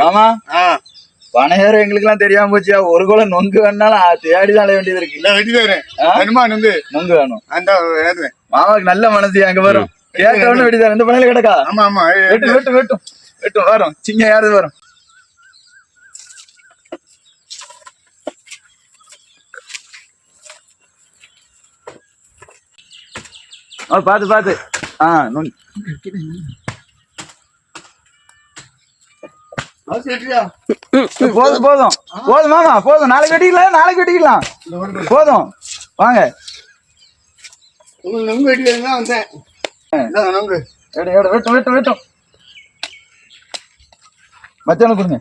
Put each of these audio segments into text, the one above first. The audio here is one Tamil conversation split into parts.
மாமா பனையாரம் எங்களுக்கு எல்லாம் தெரியாம போச்சியா. ஒரு குளம் நொங்கு வேணாலும் தேடிதான் அலைய வேண்டியது இருக்கு. நொங்கு வேணும். மாமாவுக்கு நல்ல மனசு அங்க வரும். கேட்கணும் வெட்டிதான் இந்த பனையில கிடக்கா. வெட்டும் வெட்டும் வெட்டும் வெட்டும் வரும். சிங்க யாரு வரும். பாத்து பாத்து. போதும் போதும் போதும் மாமா போதும். நாளைக்கு வெட்டிக்கலாம் போதும் வாங்க. வெட்டும் வெட்டும் வெட்டும் மச்சான கொடுங்க.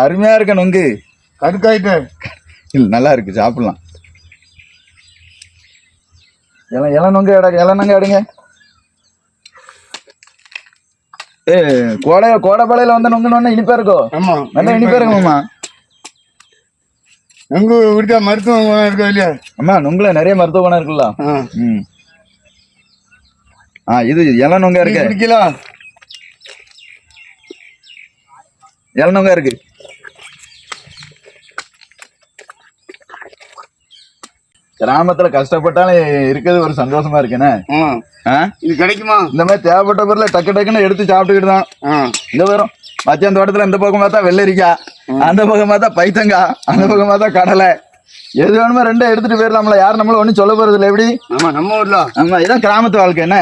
அருமையா இருக்க நொங்கு. கடுக்காயிட்டு இல்ல நல்லா இருக்கு சாப்பிடலாம். இளம் நொங்கு இளநங்க எடுங்க. கோடைப்பாளையில வந்த நொங்கு இனிப்பா இருக்கும். நல்லா இனிப்பா இருக்குமாமா. நொங்கு குடிச்சா மருத்துவ குணம் இருக்கா இல்லையா? அம்மா நொங்குல நிறைய மருத்துவ குணம் இருக்குல்ல. இது இளம் நொங்கா இருக்கு. குடிக்கலாம். இளம் நொங்கா இருக்கு. கிராமத்துல கஷ்டப்பட்டாலும் இருக்கிறது ஒரு சந்தோஷமா இருக்குன்னு. இது கிடைக்குமா? இந்த மாதிரி தேவைப்பட்ட பொருளை டக்கு டக்குன்னு எடுத்து சாப்பிட்டுக்கிட்டு தான் இந்த வரும். மத்தியான தோட்டத்துல இந்த பக்கம் பார்த்தா வெள்ளரிக்காய், அந்த பக்கம் பார்த்தா பைத்தங்காய், அந்த பக்கம் பார்த்தா கடலை. எது வேணுமோ ரெண்டும் எடுத்துட்டு போயிடலாம்ல. யாரும் நம்மள ஒன்னும் சொல்ல போறது இல்லை. எப்படி நம்ம ஊர்ல ஆமா இதான் கிராமத்து வாழ்க்கை. என்ன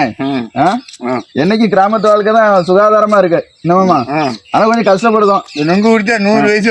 என்னைக்கு கிராமத்து வாழ்க்கை தான் சுகாதாரமா இருக்கு. என்னமாமா ஆனா கொஞ்சம் கஷ்டப்படுதோம். நொங்கு குடிச்சா 100 வயசு